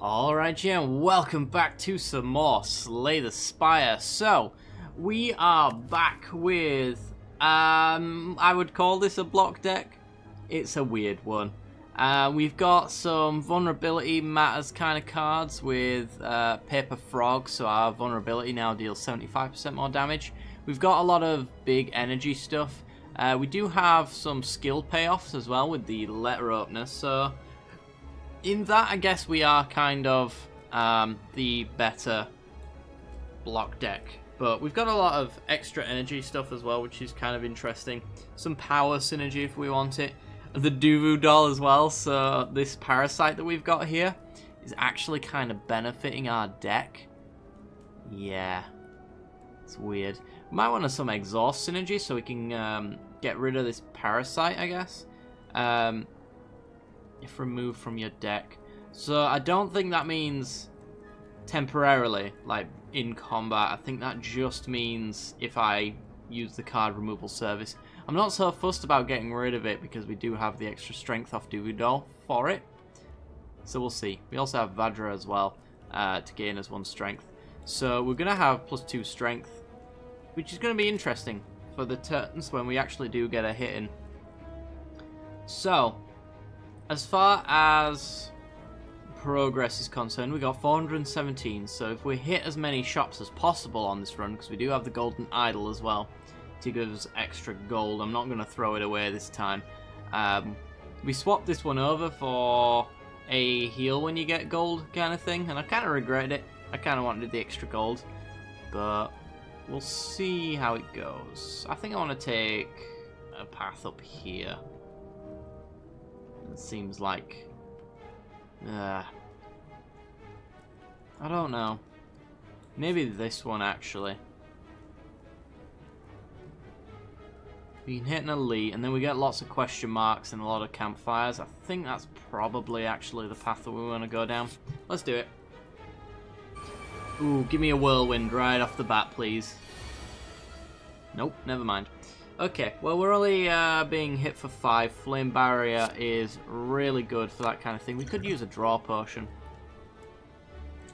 Alright, yeah, and welcome back to some more Slay the Spire. So, we are back with, I would call this a block deck. It's a weird one. We've got some vulnerability matters kind of cards with Paper Frog, so our vulnerability now deals 75% more damage. We've got a lot of big energy stuff. We do have some skill payoffs as well with the letter opener, so in that, I guess we are kind of the better block deck. But we've got a lot of extra energy stuff as well, which is kind of interesting. Some power synergy if we want it. The Duvu doll as well, so this parasite that we've got here is actually kind of benefiting our deck. Yeah, it's weird. We might want some exhaust synergy so we can get rid of this parasite, I guess. If removed from your deck. So I don't think that means temporarily, like in combat. I think that just means if I use the card removal service. I'm not so fussed about getting rid of it because we do have the extra strength off Duvu for it. So we'll see. We also have Vajra as well to gain us 1 strength. So we're going to have +2 strength, which is going to be interesting for the turns when we actually do get a hit in. So, as far as progress is concerned, we got 417, so if we hit as many shops as possible on this run, because we do have the golden idol as well to give us extra gold. I'm not going to throw it away this time. We swapped this one over for a heal when you get gold kind of thing, and I kind of regretted it. I kind of wanted the extra gold, but we'll see how it goes. I think I want to take a path up here. It seems like I don't know. Maybe this one actually. We can hit an elite and then we get lots of question marks and a lot of campfires. I think that's probably actually the path that we want to go down. Let's do it. Ooh, give me a whirlwind right off the bat, please. Nope, never mind. Okay, well, we're only being hit for 5. Flame Barrier is really good for that kind of thing. We could use a draw potion.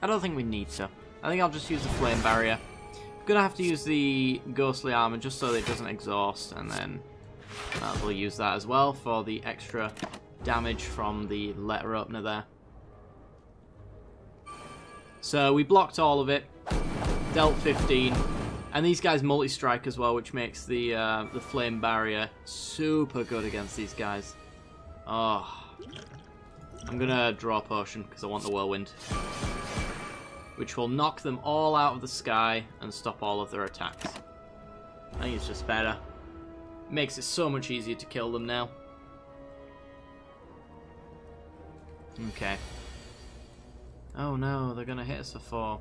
I don't think we need to. I think I'll just use the Flame Barrier. I'm going to have to use the Ghostly Armor just so that it doesn't exhaust, and then we'll use that as well for the extra damage from the letter opener there. So we blocked all of it, dealt 15. And these guys multi-strike as well, which makes the flame barrier super good against these guys. Oh, I'm gonna draw a potion because I want the whirlwind, which will knock them all out of the sky and stop all of their attacks. I think it's just better. It makes it so much easier to kill them now. Okay. Oh no, they're gonna hit us for 4.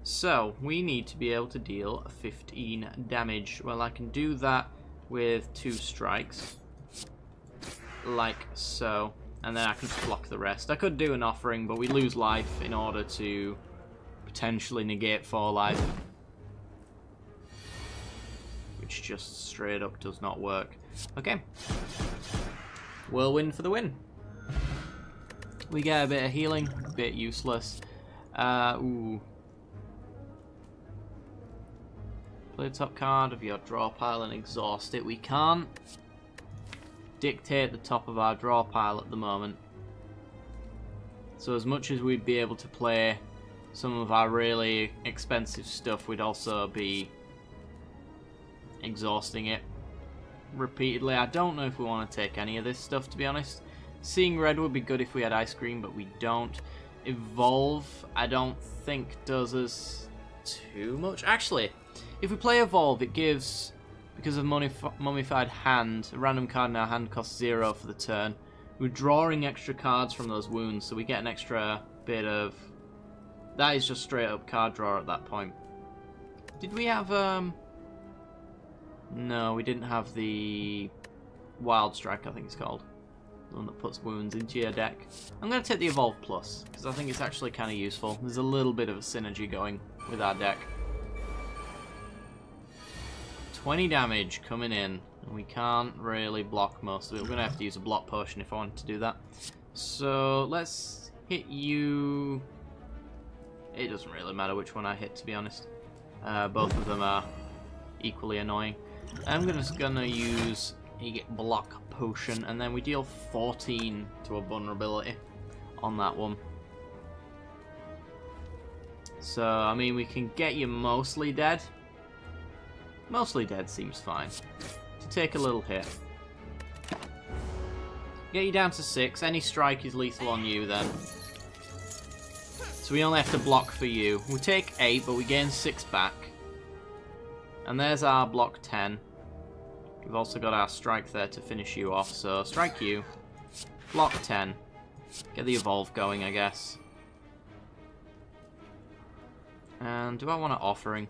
So, we need to be able to deal 15 damage. Well, I can do that with 2 strikes. Like so. And then I can just block the rest. I could do an offering, but we lose life in order to potentially negate 4 life. Which just straight up does not work. Okay. Whirlwind for the win. We get a bit of healing, a bit useless. Ooh. Play the top card of your draw pile and exhaust it. We can't dictate the top of our draw pile at the moment. So as much as we'd be able to play some of our really expensive stuff, we'd also be exhausting it repeatedly. I don't know if we want to take any of this stuff, to be honest. Seeing red would be good if we had ice cream, but we don't. Evolve, I don't think does us too much. Actually, if we play Evolve, it gives, because of Mummified Hand, a random card in our hand costs 0 for the turn. We're drawing extra cards from those wounds, so we get an extra bit of... That is just straight up card draw at that point. Did we have... No, we didn't have the Wild Strike, I think it's called. The one that puts wounds into your deck. I'm going to take the Evolve Plus, because I think it's actually kind of useful. There's a little bit of a synergy going with our deck. 20 damage coming in. We can't really block most of it. We're going to have to use a block potion if I want to do that. So let's hit you It doesn't really matter which one I hit, to be honest. Both of them are equally annoying. I'm just gonna use a block potion, and then we deal 14 to a vulnerability on that one. So, I mean, we can get you mostly dead. Mostly dead seems fine. To take a little hit. Get you down to 6. Any strike is lethal on you then. So we only have to block for you. We take 8, but we gain 6 back. And there's our block 10. We've also got our strike there to finish you off. So strike you. Block 10. Get the evolve going, I guess. And do I want an offering?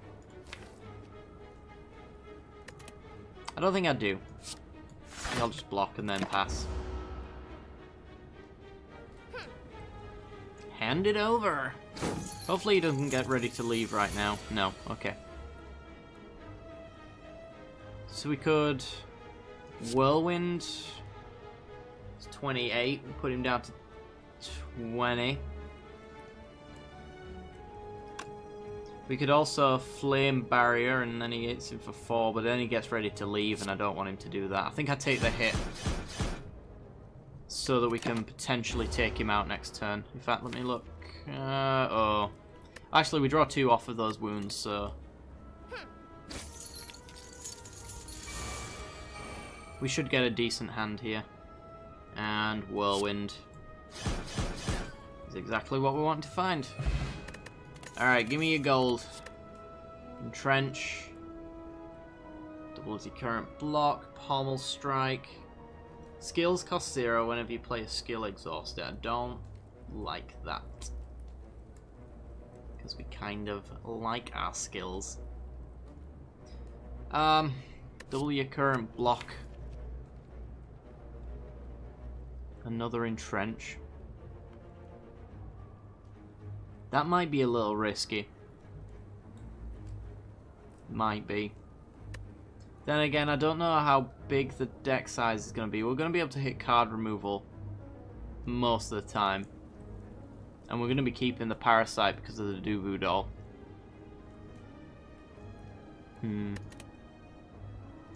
I don't think I do. I think I'll just block and then pass. Hand it over. Hopefully he doesn't get ready to leave right now. No, okay. So we could Whirlwind. It's 28. We'll put him down to 20. We could also Flame Barrier, and then he hits him for 4, but then he gets ready to leave, and I don't want him to do that. I think I take the hit so that we can potentially take him out next turn. In fact, let me look. Oh. Actually, we draw 2 off of those wounds, so... we should get a decent hand here. And Whirlwind is exactly what we want to find. Alright, give me your gold. Entrench. Doubles your current block. Pommel Strike. Skills cost 0 whenever you play a skill exhausted. I don't like that. Because we kind of like our skills. Double your current block. Another Entrench. That might be a little risky. Might be. Then again, I don't know how big the deck size is going to be. We're going to be able to hit card removal most of the time. And we're going to be keeping the Parasite because of the Duvu doll. I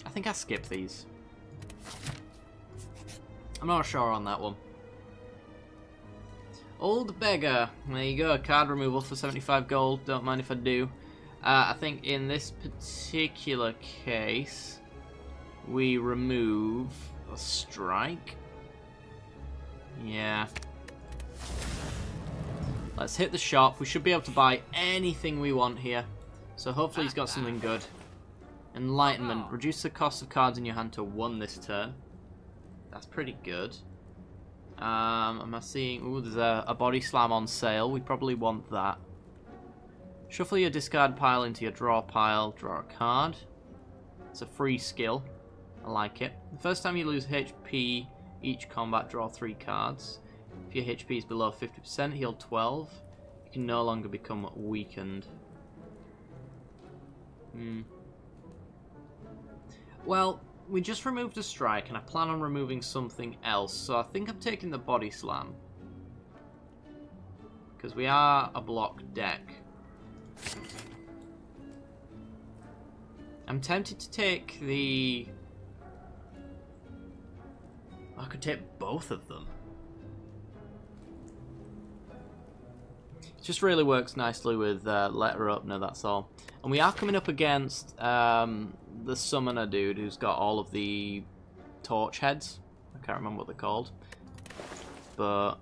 think I skip these. I'm not sure on that one. Old Beggar. There you go. Card removal for 75 gold. Don't mind if I do. I think in this particular case, we remove a strike. Yeah. Let's hit the shop. We should be able to buy anything we want here. So hopefully he's got something good. Enlightenment. Reduce the cost of cards in your hand to 1 this turn. That's pretty good. Am I seeing... ooh, there's a body slam on sale. We probably want that. Shuffle your discard pile into your draw pile. Draw a card. It's a free skill. I like it. The first time you lose HP each combat, draw 3 cards. If your HP is below 50%, heal 12. You can no longer become weakened. Well, we just removed a strike, and I plan on removing something else, so I think I'm taking the body slam. Because we are a block deck. I'm tempted to take the... I could take both of them. It just really works nicely with Letter Opener, that's all. And we are coming up against the Summoner dude who's got all of the torch heads. I can't remember what they're called. But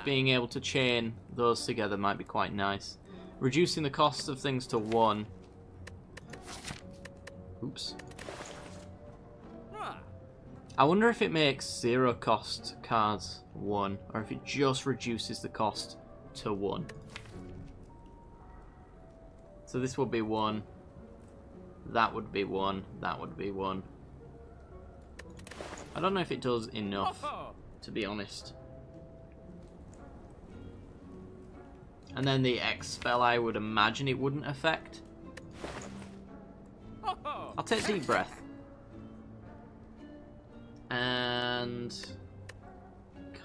being able to chain those together might be quite nice. Reducing the cost of things to 1. Oops. I wonder if it makes 0 cost cards 1, or if it just reduces the cost to 1. So this would be 1. That would be 1. That would be 1. I don't know if it does enough, to be honest. And then the X spell, I would imagine it wouldn't affect. I'll take Deep Breath. And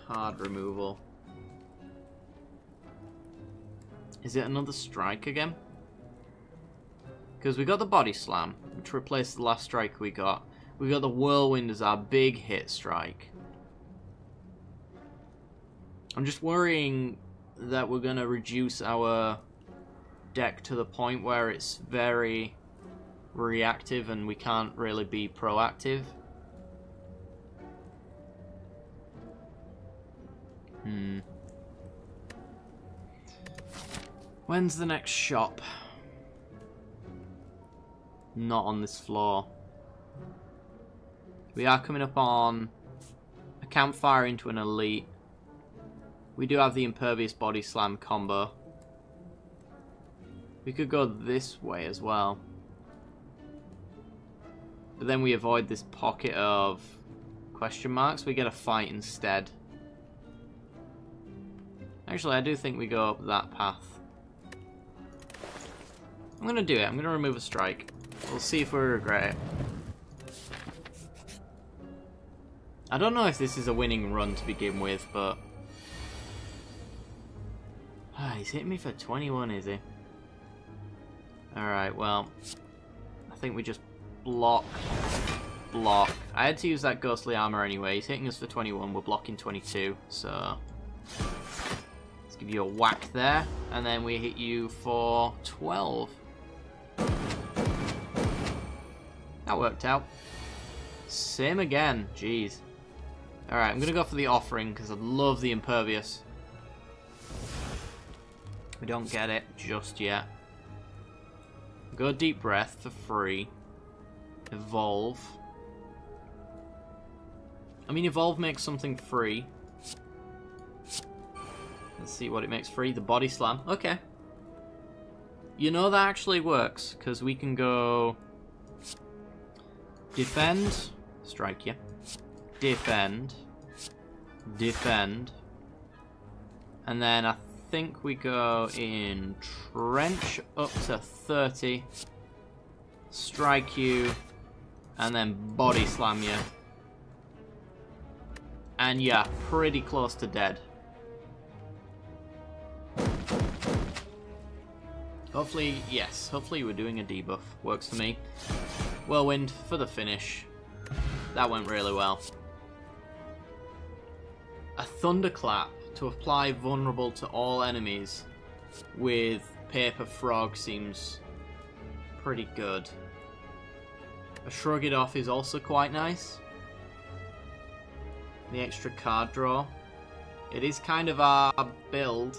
card removal. Is it another strike again? Because we got the body slam, which replaced the last strike we got. We got the whirlwind as our big hit strike. I'm just worrying that we're going to reduce our deck to the point where it's very reactive and we can't really be proactive. When's the next shop? Not on this floor. We are coming up on a campfire into an elite. We do have the impervious body slam combo. We could go this way as well. But then we avoid this pocket of question marks. We get a fight instead. Actually, I do think we go up that path. I'm going to do it. I'm going to remove a strike. We'll see if we regret it. I don't know if this is a winning run to begin with, but... he's hitting me for 21, is he? Alright, well... I think we just block. Block. I had to use that ghostly armor anyway. He's hitting us for 21. We're blocking 22, so... Let's give you a whack there. And then we hit you for 12. That worked out. Same again. Jeez. Alright, I'm going to go for the offering because I love the impervious. We don't get it just yet. Go deep breath for free. Evolve. I mean, evolve makes something free. Let's see what it makes free. The body slam. Okay. You know that actually works because we can go... Defend. Strike you. Defend. Defend. And then I think we go in trench up to 30. Strike you. And then body slam you. And yeah, pretty close to dead. Hopefully, yes. Hopefully we're doing a debuff. Works for me. Whirlwind for the finish. That went really well. A thunderclap to apply vulnerable to all enemies with paper frog seems pretty good. A shrug it off is also quite nice. The extra card draw. It is kind of our build.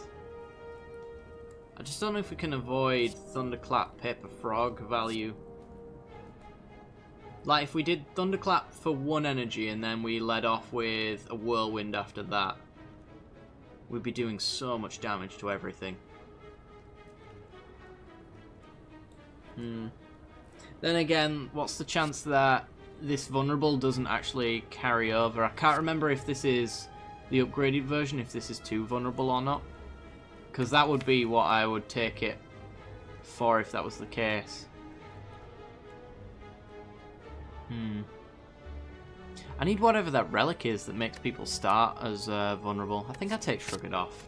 I just don't know if we can avoid thunderclap paper frog value. Like, if we did Thunderclap for 1 energy and then we led off with a Whirlwind after that, we'd be doing so much damage to everything. Then again, what's the chance that this vulnerable doesn't actually carry over? I can't remember if this is the upgraded version, if this is too vulnerable or not. Because that would be what I would take it for if that was the case. I need whatever that relic is that makes people start as vulnerable. I think I take Shrug It Off.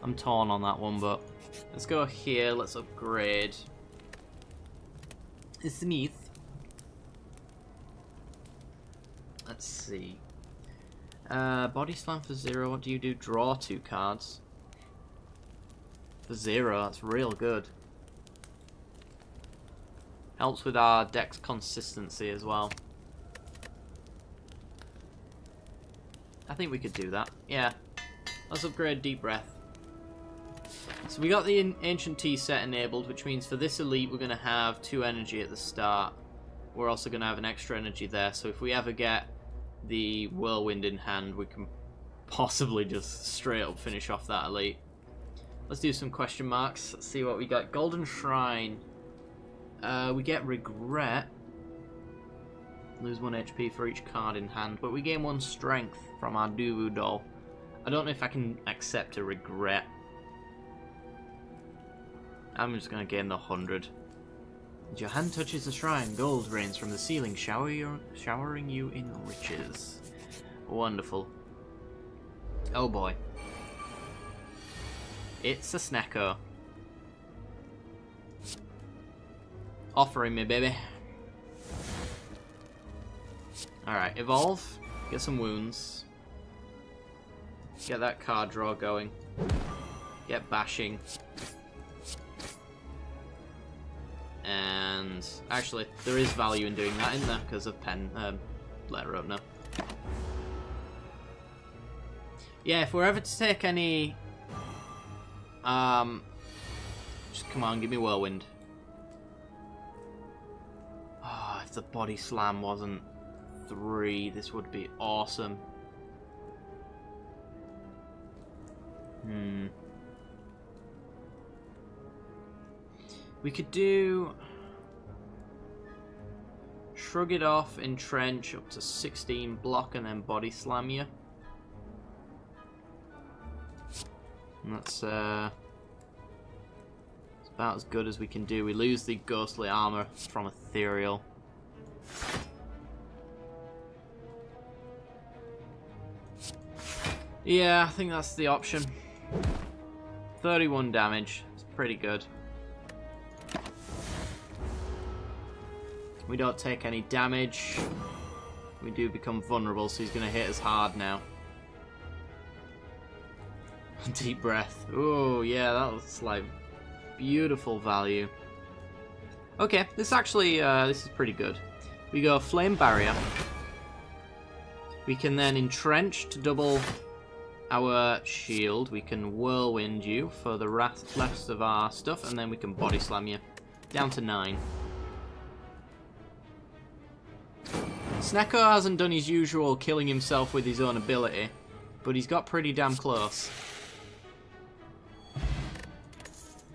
I'm torn on that one, but let's go here. Let's upgrade. It's neat. Let's see. Body Slam for 0. What do you do? Draw 2 cards. For 0, that's real good. Helps with our deck's consistency as well. I think we could do that. Yeah. Let's upgrade Deep Breath. So we got the Ancient Tea set enabled, which means for this elite we're going to have 2 energy at the start. We're also going to have an extra energy there, so if we ever get the Whirlwind in hand, we can possibly just straight up finish off that elite. Let's do some question marks. Let's see what we got. Golden Shrine. We get Regret. Lose 1 HP for each card in hand, but we gain 1 strength from our Duvu doll. I don't know if I can accept a Regret. I'm just going to gain the 100. As your hand touches the shrine, gold rains from the ceiling, showering you in riches. Wonderful. Oh boy. It's a Snecko. Offering me, baby. Alright, evolve. Get some wounds. Get that card draw going. Get bashing. And actually, there is value in doing that, isn't there? Because of letter opener. Yeah, if we're ever to take any... just come on, give me Whirlwind. Oh, if the body slam wasn't 3, this would be awesome. We could do... Shrug it off, entrench up to 16, block, and then body slam you. And that's about as good as we can do. We lose the ghostly armor from Ethereal. Yeah, I think that's the option. 31 damage. It's pretty good. We don't take any damage. We do become vulnerable, so he's going to hit us hard now. Deep breath. Oh, yeah, that looks like beautiful value. Okay, this actually, this is pretty good. We go Flame Barrier. We can then entrench to double our shield. We can Whirlwind you for the rest of our stuff, and then we can Body Slam you. Down to 9. Snecko hasn't done his usual killing himself with his own ability, but he's got pretty damn close.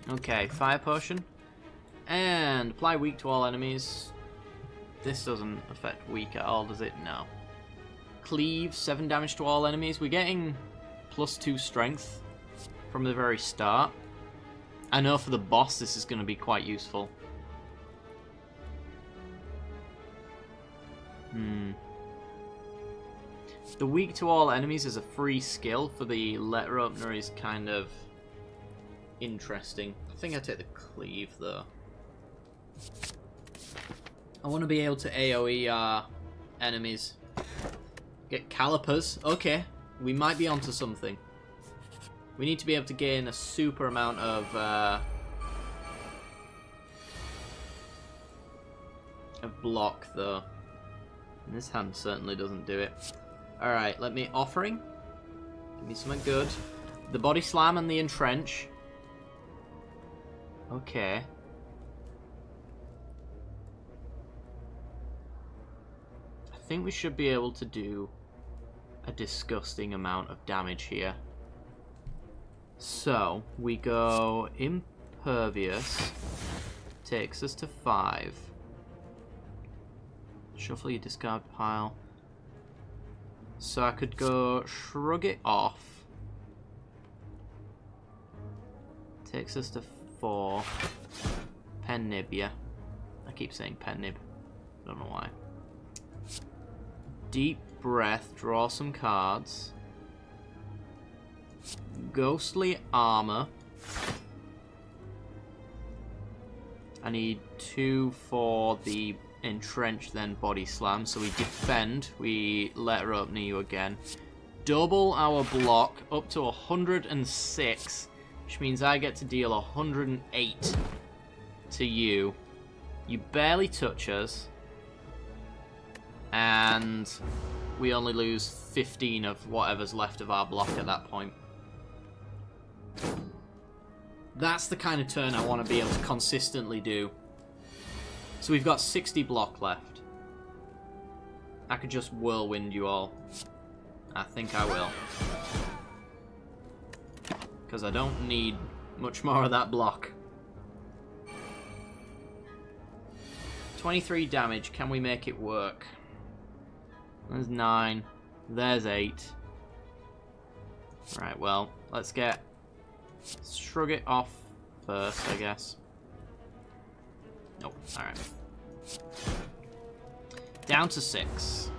Okay, Fire Potion. And apply weak to all enemies. This doesn't affect weak at all, does it? No. Cleave, 7 damage to all enemies. We're getting +2 strength from the very start. I know for the boss this is going to be quite useful. The weak to all enemies is a free skill for the letter opener is kind of interesting. I think I take the cleave though. I want to be able to AoE our enemies. Get calipers. Okay, we might be onto something. We need to be able to gain a super amount of block though. And this hand certainly doesn't do it. Alright, let me offering. Give me something good. The body slam and the entrench. Okay. I think we should be able to do a disgusting amount of damage here. So, we go Impervious. Takes us to 5. Shuffle your discard pile. So I could go Shrug it off. Takes us to 4. Pen Nib, yeah. I keep saying Pen Nib. Don't know why. Deep Breath, draw some cards. Ghostly Armor. I need 2 for the entrench, then body slam. So we defend, we letter opener you again. Double our block up to 106, which means I get to deal 108 to you. You barely touch us, and we only lose 15 of whatever's left of our block at that point. That's the kind of turn I want to be able to consistently do. So we've got 60 block left. I could just whirlwind you all. I think I will. Because I don't need much more of that block. 23 damage. Can we make it work? There's 9. There's 8. Right, well, let's get... Shrug it off first, I guess. Nope, alright. Down to 6.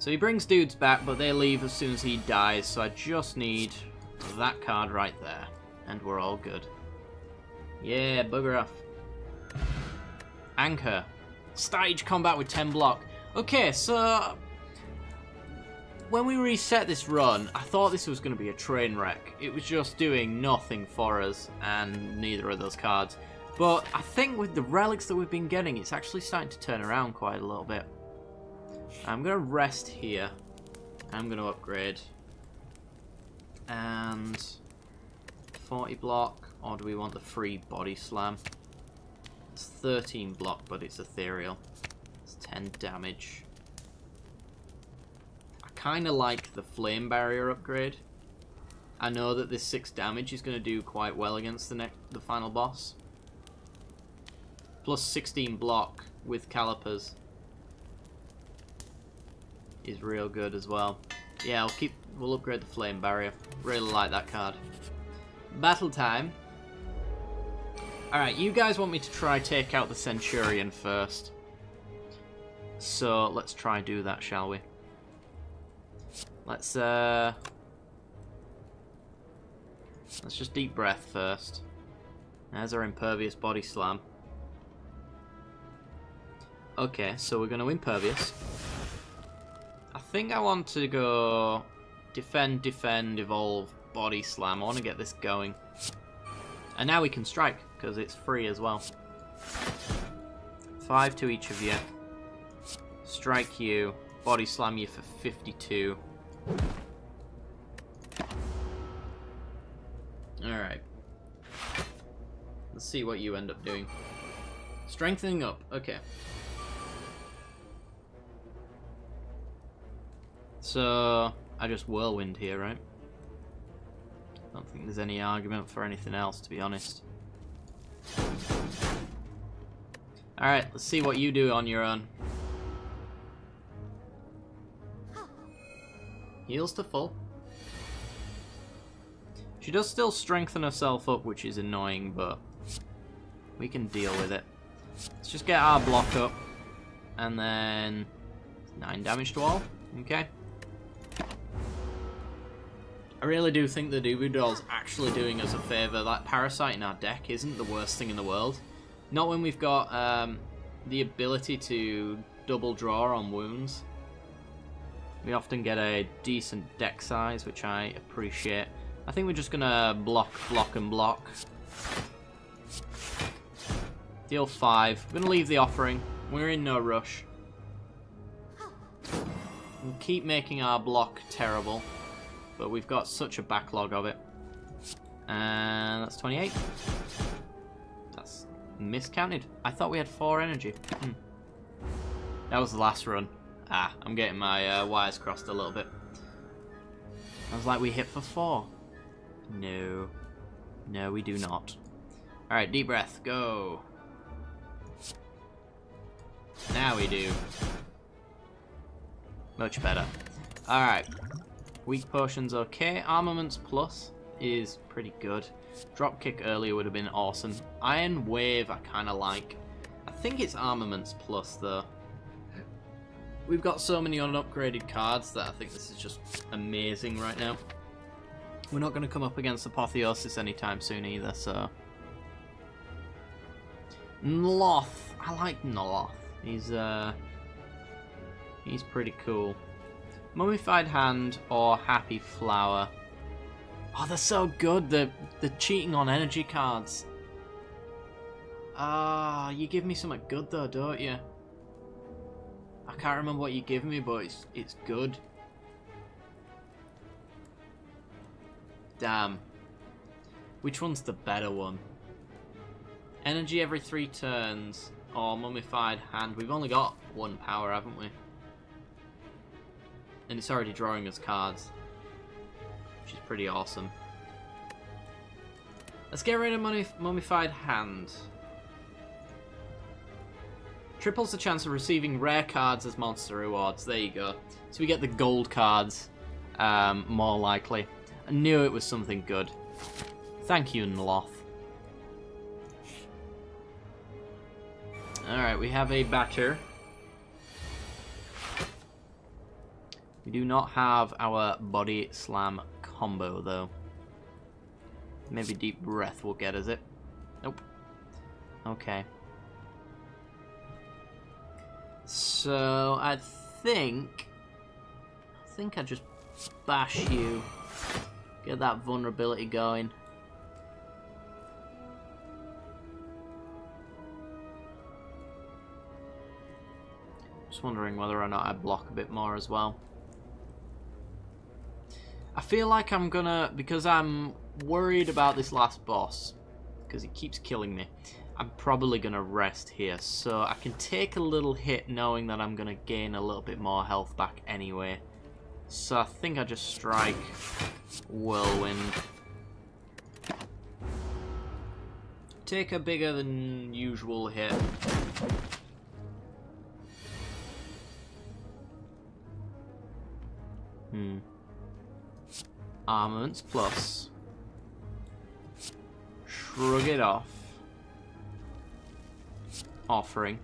So he brings dudes back, but they leave as soon as he dies, so I just need that card right there. And we're all good. Yeah, bugger off. Anchor. Stage combat with 10 block. Okay, so when we reset this run, I thought this was going to be a train wreck. It was just doing nothing for us, and neither of those cards. But I think with the relics that we've been getting, it's actually starting to turn around quite a little bit. I'm going to rest here. I'm going to upgrade. And 40 block, or do we want the free body slam? It's 13 block, but it's ethereal. It's 10 damage. I kind of like the flame barrier upgrade. I know that this 6 damage is going to do quite well against the final boss. Plus 16 block with calipers is real good as well. Yeah, we'll upgrade the flame barrier. Really like that card. Battle time. Alright, you guys want me to try take out the Centurion first. So let's try do that, shall we? Let's just deep breath first. There's our impervious body slam. Okay, so we're going to impervious. I think I want to go defend, defend, evolve, body slam. I want to get this going. And now we can strike, because it's free as well. 5 to each of you. Strike you. Body slam you for 52. Alright. Let's see what you end up doing. Strengthening up. Okay. So, I just whirlwind here, right? I don't think there's any argument for anything else, to be honest. Alright, let's see what you do on your own. Heals to full. She does still strengthen herself up, which is annoying, but we can deal with it. Let's just get our block up. And then 9 damage to all. Okay. I really do think the Dubu Doll's actually doing us a favour. That Parasite in our deck isn't the worst thing in the world. Not when we've got the ability to double draw on wounds. We often get a decent deck size, which I appreciate. I think we're just going to block, block, and block. Deal 5. We're going to leave the offering. We're in no rush. We'll keep making our block terrible. But we've got such a backlog of it. And that's 28. That's miscounted. I thought we had 4 energy. That was the last run. Ah, I'm getting my wires crossed a little bit. I was like, we hit for 4. No. No, we do not. Alright, deep breath. Go. Now we do. Much better. Alright. Weak potions okay. Armaments plus is pretty good. Dropkick earlier would have been awesome. Iron Wave I kind of like. I think it's armaments plus though. We've got so many unupgraded cards that I think this is just amazing right now. We're not going to come up against Apotheosis anytime soon either, so... Noloth. I like Noloth. He's pretty cool. Mummified Hand or Happy Flower. Oh, they're so good. They're cheating on energy cards. Ah, you give me something good though, don't you? I can't remember what you give me, but it's good. Damn. Which one's the better one? Energy every 3 turns or Mummified Hand. We've only got 1 power, haven't we? And it's already drawing us cards, which is pretty awesome. Let's get rid of Mummified Hand. Triples the chance of receiving rare cards as monster rewards. There you go. So we get the gold cards more likely. I knew it was something good. Thank you, Noloth. Alright, we have a batter. We do not have our body slam combo though. Maybe deep breath will get us it. Nope. Okay. So I think I just bash you. Get that vulnerability going. Just wondering whether or not I block a bit more as well. I feel like I'm gonna, because I'm worried about this last boss, because he keeps killing me, I'm probably gonna rest here, so I can take a little hit knowing that I'm gonna gain a little bit more health back anyway. So I think I just strike Whirlwind. Take a bigger than usual hit. Armaments plus. Shrug it off. Offering.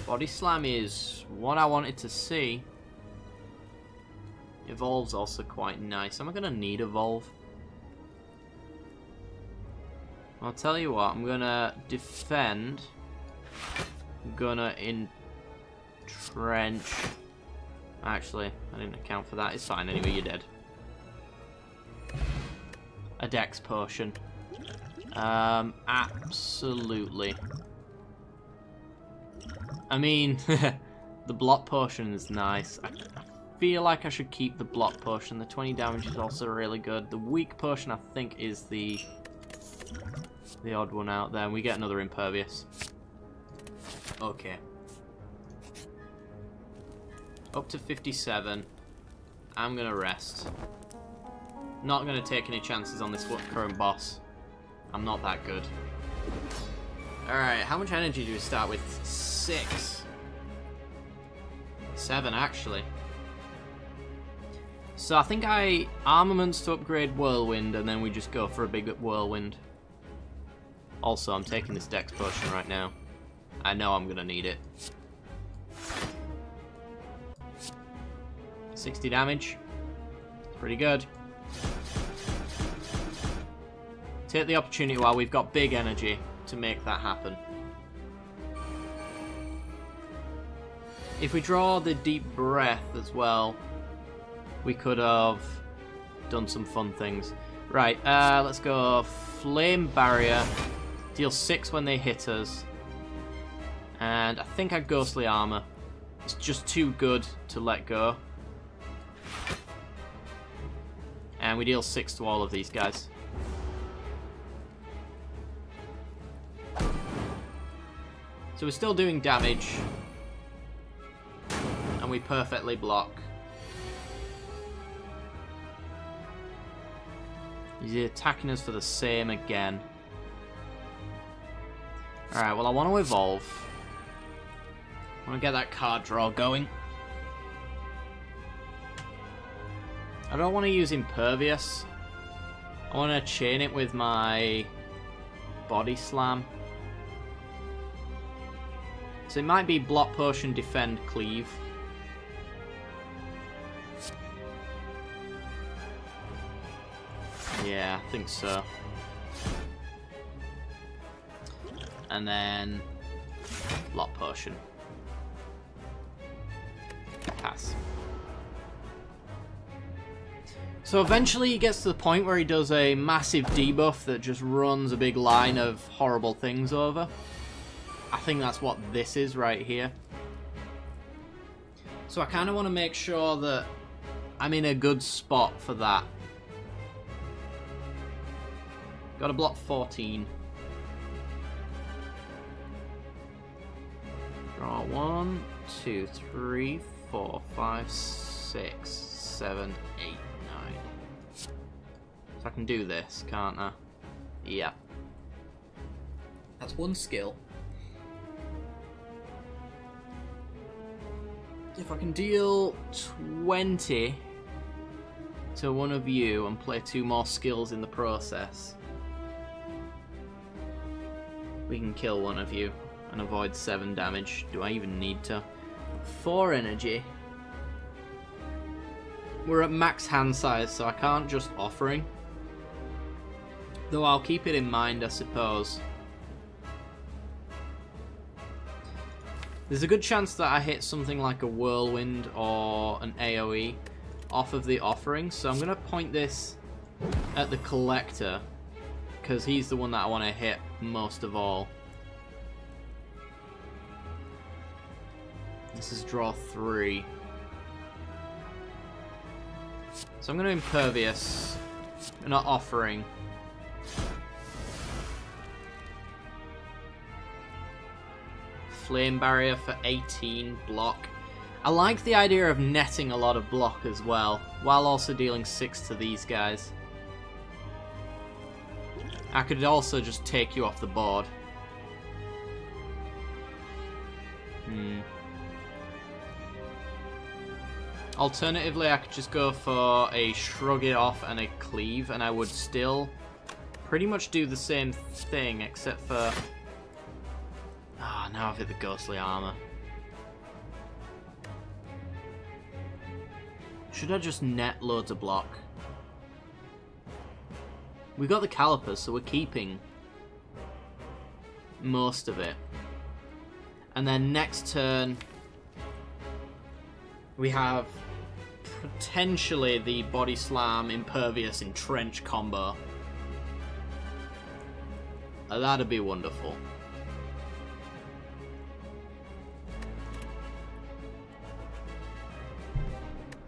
Body slam is what I wanted to see. Evolve's also quite nice. Am I gonna need evolve? I'll tell you what, I'm gonna defend. I'm gonna entrench. Actually, I didn't account for that. It's fine anyway, you're dead. A dex potion. Absolutely. I mean, the block potion is nice. I feel like I should keep the block potion. The 20 damage is also really good. The weak potion, I think, is the odd one out there. And we get another impervious. Okay. Up to 57. I'm gonna rest. Not gonna take any chances on this current boss. I'm not that good. Alright, how much energy do we start with? 6. 7, actually. So I think I armaments to upgrade Whirlwind, and then we just go for a big Whirlwind. Also, I'm taking this Dex potion right now. I know I'm gonna need it. 60 damage. Pretty good. Take the opportunity while we've got big energy to make that happen. If we draw the deep breath as well, we could have done some fun things. Right, let's go Flame Barrier. Deal 6 when they hit us. And I think our Ghostly Armor. It's just too good to let go. And we deal 6 to all of these guys. So we're still doing damage. And we perfectly block. He's attacking us for the same again. Alright, well I want to evolve. I want to get that card draw going. I don't want to use Impervious. I want to chain it with my Body Slam. So it might be Block Potion, Defend, Cleave. Yeah, I think so. And then Block Potion. Pass. So eventually he gets to the point where he does a massive debuff that just runs a big line of horrible things over. I think that's what this is right here. So I kind of want to make sure that I'm in a good spot for that. Got to block 14. Draw 1, 2, 3, 4, 5, 6, 7, 8, 9. So I can do this, can't I? Yeah. That's one skill. If I can deal 20 to one of you and play 2 more skills in the process, we can kill one of you and avoid 7 damage. Do I even need to? 4 energy. We're at max hand size, so I can't just offering. Though I'll keep it in mind, I suppose. There's a good chance that I hit something like a whirlwind or an AoE off of the offering, so I'm going to point this at the collector, because he's the one that I want to hit most of all. This is draw 3. So I'm going to impervious, not offering. Flame barrier for 18 block. I like the idea of netting a lot of block as well, while also dealing 6 to these guys. I could also just take you off the board. Alternatively, I could just go for a shrug it off and a cleave, and I would still pretty much do the same thing, except for... Ah, now I've hit the ghostly armor. Should I just net loads of block? We got the calipers, so we're keeping most of it. And then next turn, we have potentially the body slam, impervious, entrench combo. That'd be wonderful.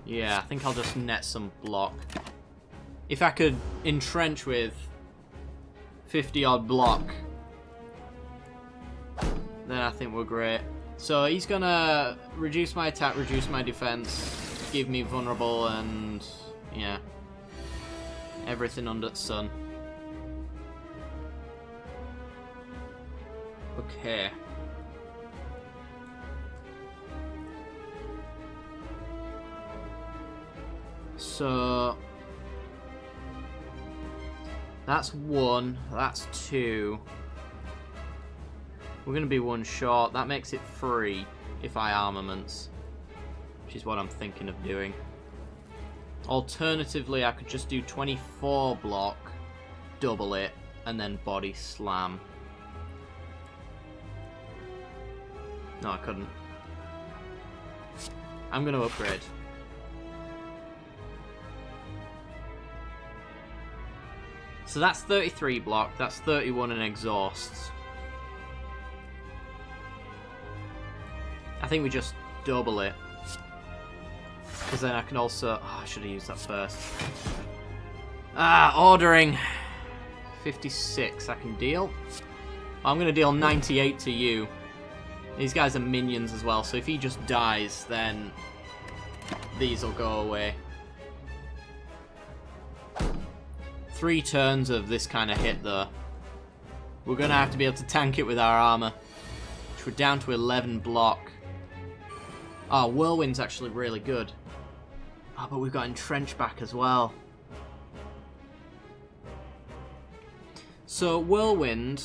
Yeah, I think I'll just net some block. If I could entrench with 50 odd block, then I think we're great. So he's gonna reduce my attack, reduce my defense, give me vulnerable, and yeah, everything under the sun. Okay. So that's 1, that's 2. We're going to be 1 short. That makes it 3 if I armaments, which is what I'm thinking of doing. Alternatively, I could just do 24 block, double it, and then body slam. No, I couldn't. I'm going to upgrade. So that's 33 block, that's 31 in exhausts. I think we just double it. Because then I can also... Oh, I should have used that first. Ordering. 56 I can deal. I'm going to deal 98 to you. These guys are minions as well, so if he just dies, then these will go away. 3 turns of this kind of hit, though. We're going to have to be able to tank it with our armor. Which we're down to 11 block. Oh, Whirlwind's actually really good. Oh, but we've got Entrench back as well. So, Whirlwind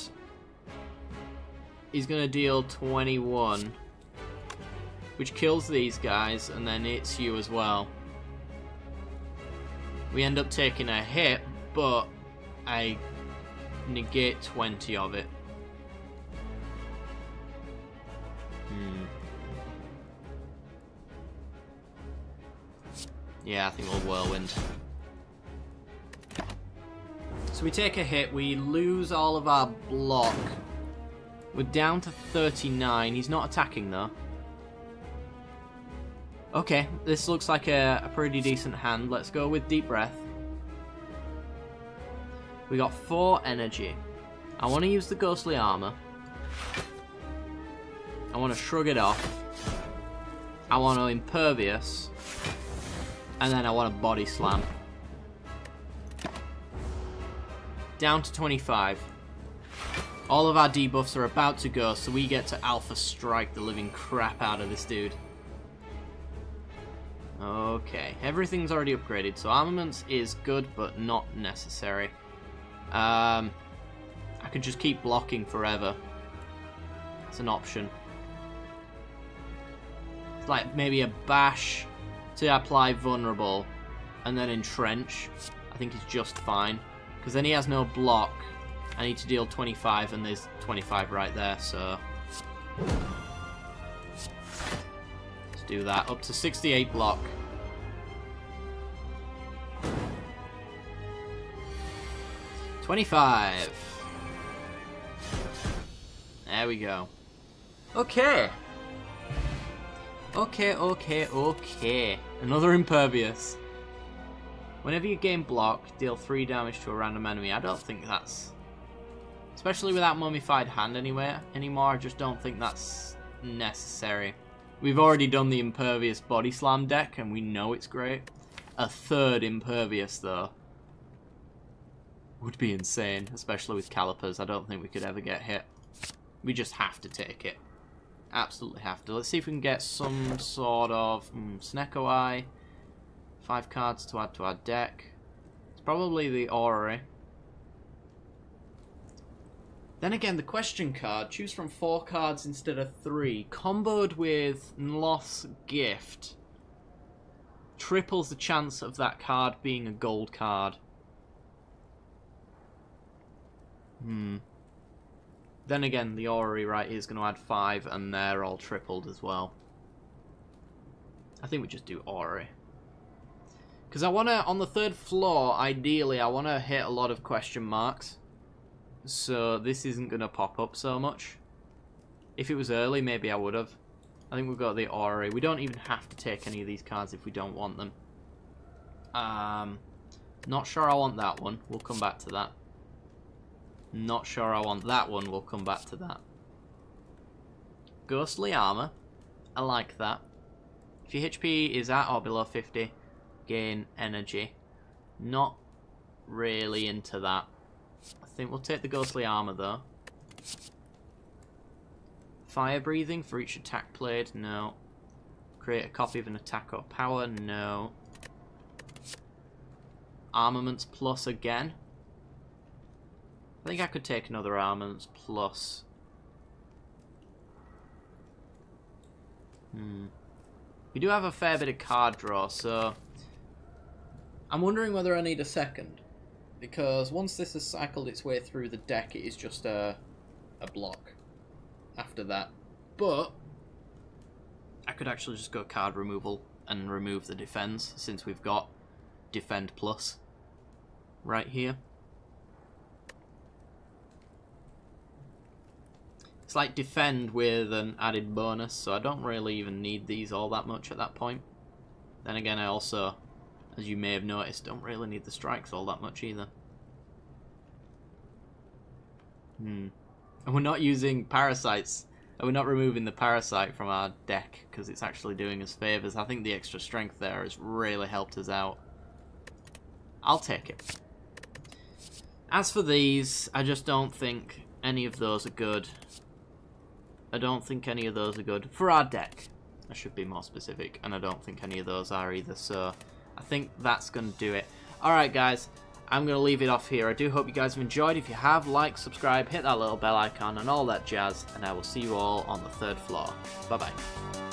is going to deal 21. Which kills these guys, and then hits you as well. We end up taking a hit, but I negate 20 of it. Yeah, I think we'll Whirlwind. So we take a hit, we lose all of our block. We're down to 39. He's not attacking though. Okay, this looks like a pretty decent hand. Let's go with Deep Breath. We got 4 energy. I want to use the Ghostly Armor. I want to Shrug it off. I want to Impervious. And then I want to Body Slam. Down to 25. All of our debuffs are about to go, so we get to Alpha Strike the living crap out of this dude. Okay, everything's already upgraded, so armaments is good, but not necessary. I could just keep blocking forever. It's an option. It's like maybe a bash to apply vulnerable, and then entrench, I think is just fine. Because then he has no block. I need to deal 25, and there's 25 right there, so... let's do that. Up to 68 block. $25. There we go. Okay. Okay. Another impervious. Whenever you gain block, deal 3 damage to a random enemy. I don't think that's... especially without mummified hand anymore, I just don't think that's necessary. We've already done the impervious body slam deck, and we know it's great. A 3rd impervious, though, would be insane, especially with calipers. I don't think we could ever get hit. We just have to take it. Absolutely have to. Let's see if we can get some sort of Snecko Eye. 5 cards to add to our deck. It's probably the Orrery. Then again, the question card. Choose from 4 cards instead of 3. Comboed with Nloth's Gift. Triples the chance of that card being a gold card. Then again, the Orrery right here is going to add 5, and they're all tripled as well. I think we just do Orrery. Because I want to, on the 3rd floor, ideally, I want to hit a lot of question marks. So this isn't going to pop up so much. If it was early, maybe I would have. I think we've got the Orrery. We don't even have to take any of these cards if we don't want them. Not sure I want that one. We'll come back to that. Not sure I want that one. We'll come back to that. Ghostly Armor. I like that. If your HP is at or below 50, gain energy. Not really into that. I think we'll take the Ghostly Armor, though. Fire Breathing for each attack played. No. Create a copy of an attack or power. No. Armaments Plus again. I think I could take another Armaments Plus. We do have a fair bit of card draw, so... I'm wondering whether I need a second. Because once this has cycled its way through the deck, it is just a block after that. But I could actually just go card removal and remove the defense, since we've got Defend Plus right here. It's like Defend with an added bonus, so I don't really even need these all that much at that point. Then again, I also, as you may have noticed, don't really need the strikes all that much either. And we're not using parasites. We're not removing the parasite from our deck because it's actually doing us favours. I think the extra strength there has really helped us out. I'll take it. As for these, I just don't think any of those are good. I don't think any of those are good for our deck. I should be more specific, and I don't think any of those are either, so I think that's going to do it. Alright guys, I'm going to leave it off here. I do hope you guys have enjoyed. If you have, like, subscribe, hit that little bell icon and all that jazz, and I will see you all on the 3rd floor. Bye bye.